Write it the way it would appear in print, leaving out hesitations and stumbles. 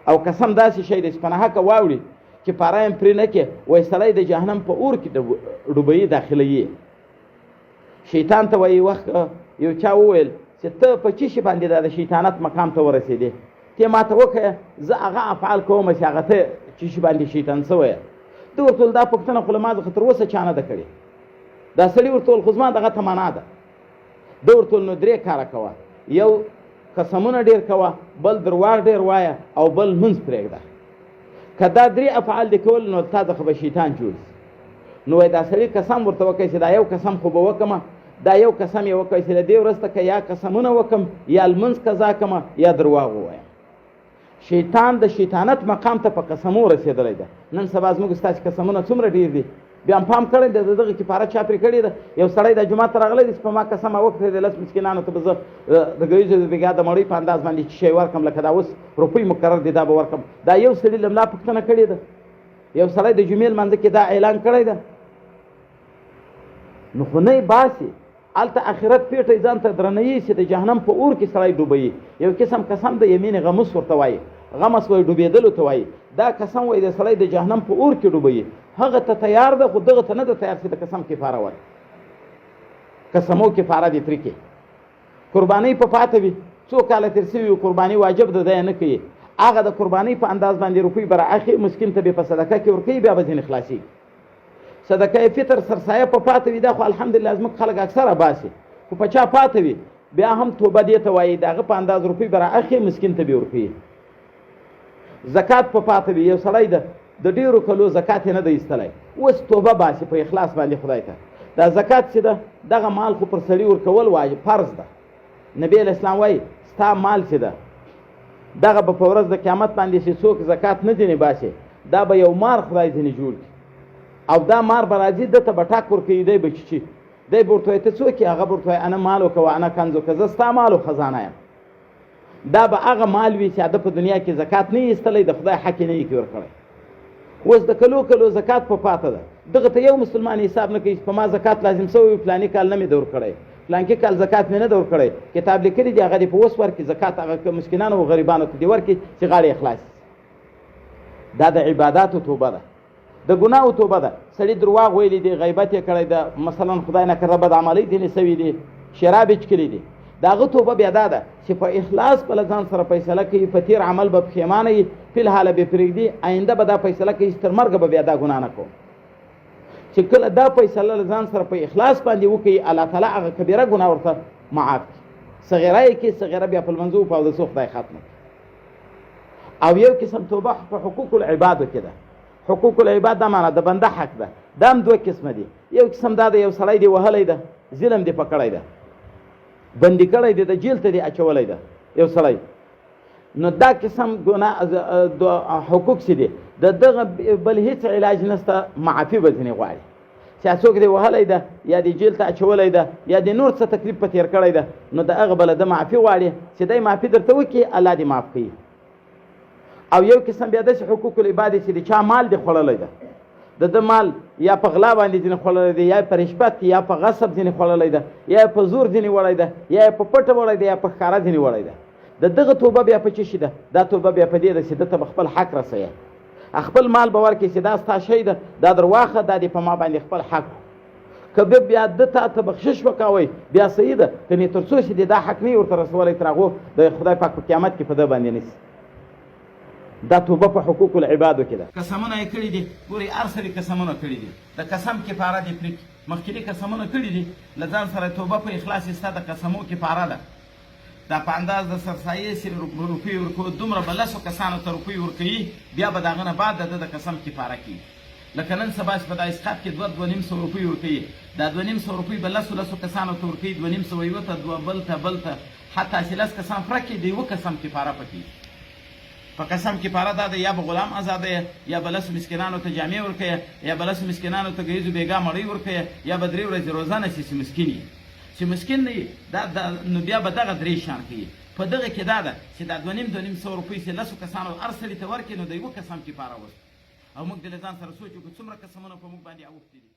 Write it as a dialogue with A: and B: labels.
A: او قسم داسې شی دی چې په ناحقه واوړي چې پاره یې پرې نه کړې وایي سړی د جهنم په اور کې ډوبوي داخلوي. شیطان ته وایي وخت یو چا وویل چې ته په څه شي باندې دا د شیطانت مقام ته ورسېدې؟ ته ما ته وښیه زه هغه افعال کوم چې هغه ته څه شي باندې شیطان څه ویل. ده ورته ویل دا پوښتنه خو له ما څخه تر اوسه چا نه ده کړې. دا سړي ورته ویل خو زما دغه تمنا ده. ده ورته ویل نو 3 کاره کوه، یو قسمونه ډېر کوه، بل درواغ ډېر وایه، او بل منځ پرېږده. که دا 3 افعال دې کول نو تا څخه به شیطان جوړ شي. نو وایي دا سړي قسم ورته وکړئ چې دا یو قسم خو به وکړمه، دا یو قسم یې وکړئ چې د دې ورځ ته که یا قسمونه وکړم یا لمونځ قضا کړمه یا درواغ ووایم. شیطان د شیطانت مقام ته په قسمو رسېدلی ده. نن سبا زموږ ستاسې قسمونه څومره ډېر دي. بیا هم پام کړی د دغه کفاره چا پرې کړې ده. یو سړی د جومات ته راغلی دی چې په ما قسم وکړی د 10 مسکینانو ته به زه د ګویزو د بېګا د مړۍ په انداز باندې چې شی ورکړم لکه دا اوس روپۍ مقرر دي دا به ورکړم. دا یو سړي له ملا پوښتنه کړې ده. یو سړی د جمعې لمانځه کې دا اعلان کړی ده. نو خو نه یې باسي هلته آخرت پیټی ځان ته درنوي چې د جهنم په اور کې سړی ډوبوي. یو قسم قسم د یمین غمس ورته وایي، غمس وایي ډوبېدلو ته وایي. دا قسم وایي د سړی د جهنم په اور کې ډوبوي. هغه ته تیار ده خو دغه ته نه ده تیار چې د قسم کفاره وایي. قسمو کفاره دې پرې کړي. قربانۍ په پاته وي، څو کاله تېر سوي وي قرباني واجب ده دی نه کوي. هغه د قربانۍ په انداز باندې روپۍ به رااخلي، مسکین ته به په صدقه کې ورکوي، بیا به ځینې خلاصېږي. صدقه فطر سرسایه په پاته وي، دا خو الحمدلله زموږ خلک اکثره باسي. خو په چا پاته وي بیا هم توبه دې ته وایي د هغه په انداز روپۍ به رااخلي، مسکین ته به ورکوي. زکات په پاته وي، یو سړی د ډېرو کلو زکات یې نه دی ایستلی، اوس توبه باسي په اخلاص باندې خدای ته. دا زکات چې ده دغه مال خو پر سړي ورکول واجب فرض ده. نبي اسلام وایي ستا مال چې ده دغه به په ورځ د قیامت باندې چې څوک زکات نه ځینې باسي دا به یو مار خدای ځینې جوړ کړي، او دا مار به راځي ده ته به ټاک ورکوي، دی به چیچي، دی به ورته وایي ته څوک یې؟ هغه به ورته وایي انا مالک و انا کنزک، زه ستا مال و خزانه یم. دا به هغه مال وي چې هغه په دنیا کې زکات نه یې ایستلی، د خدای حق یې نه یې ورکړی. اوس د کلو زکات په پاته ده. دغه ته یو مسلمان حساب نه کوي چې په ما زکات لازم سوی فلاني کال نه مې ده ورکړی، فلانکي کال زکات مې نه ده ورکړی. کتاب لیکلي دي هغه دې په اوس ورکړي زکات، هغه مسکینانو او غریبانو ته دې ورکړي چې غاړې یې خلاص. دا د عباداتو توبه ده، د ګناهو توبه ده. سړي درواغ ویلی دی، غیبت یې کړی ده، مثلا خدای نه کړه بد عملۍ ځینې سوي دي، شراب یې څښلي دي. د هغه توبه بیا دا ده چې په اخلاص په له ځان سره فیصله کوي، په تېر عمل به پښیمانه وي، فلحاله به پرېږدي، آینده به دا فیصله کوي چې تر مرګه به بیا دا ګناه نه کوم. چې کله دا فیصله له ځان سره په اخلاص باندې وکړي الله تعالی هغه کبیره ګناه ورته معاف کړي. صغیره یې کړي، صغیره بیا په لمنځو په اودسو خدای ختمه کړي. او یو قسم توبه په حقوق العبادو کې ده. حقوق العباد دا معنا د بنده حق ده. دا هم 2 قسمه دي. یو قسم دا ده یو سړی دی وهلی ده، ظلم دې پکړی ده، بندي کړی دی، د جیل ته دې اچولی ده یو سړی. نو دا قسم ګناه حقوق چې دي د دغه بل هېڅ علاج نشته، معافي به ځینې غواړي. چې څوک دې وهلی ده یا دې جیل ته اچولی ده یا دې نور څه تکلیف په تېر کړی ده، نو د هغه بله ده معافي غواړي چې دی معافي درته وکړي، الله دې معاف کوي. او یو قسم بیا داسې حقوق العباد چې د چا مال دې خوړلی ده، د ده مال یا په غلا باندې ځینې خوړلی دی، یا په رشوت یا په غصب ځینې خوړلی ده، یا په زور ځینې وړی ده، یا په پټه وړی ده، یا په ښکاره ځینې وړی ده. د دغه توبه بیا په څه شي ده؟ دا توبه بیا په دې ده چې ده ته به خپل حق رسوي، خپل مال به ورکړي چې دا ستا شی ده، دا در واخله، دا دې په ما باندې خپل حق. که بیا ده ته بخشش وکوئ بیا صحیح ده، کنې تر څو چې دې دا حق نه یې ورته رسولی تر هغو د خدای پاک په قیامت کې په ده باندې نیسي. دا توبه په حقوق العبادو کې ده. قسمونه یې کړي دي، ګورئ هر سړي قسمونه کړي دي، د قسم کفاره دې پرې کړي. مخکې قسمونه کړي دي، له ځان سره توبه په اخلاص یې ستا د قسمو کفاره ده. دا په انداز د سرسایې سرې روپۍ ورکوي، دومره به 10 کسانو ته روپۍ ورکوي، بیا به د هغه نه بعد د ده د قسم کفاره کوي. لکه نن سبا چې په دا اسقاط کې 2-2.5 روپۍ ورکوي، دا 2.5 روپۍ به 10 کسانو ته ورکوي، 2.5 یوه ته، 2 بل ته، حتی چې 10 کسان فرق کړي د یوه قسم کفاره پکې. په قسم کفاره دا ده یا به غلام آزادوي، یا به 10 مسکینانو ته جامې ورکوي، یا به 10 مسکینانو ته ګیزو بیګا مړۍ ورکوي، یا به 3 ورځې روزانه شي چې مسکین وي. چې مسکین نه وي نو بیا به دغه 3 شان کوي. په دغه کې دا ده چې دا 2.5 روپۍ چې 10 کسانو هر سړي ته ورکړي، نو د یوه قسم کفاره وسو. او موږ د له ځان سره سوچ وکړو څومره قسمونه په موږ باندې اوښتي دي.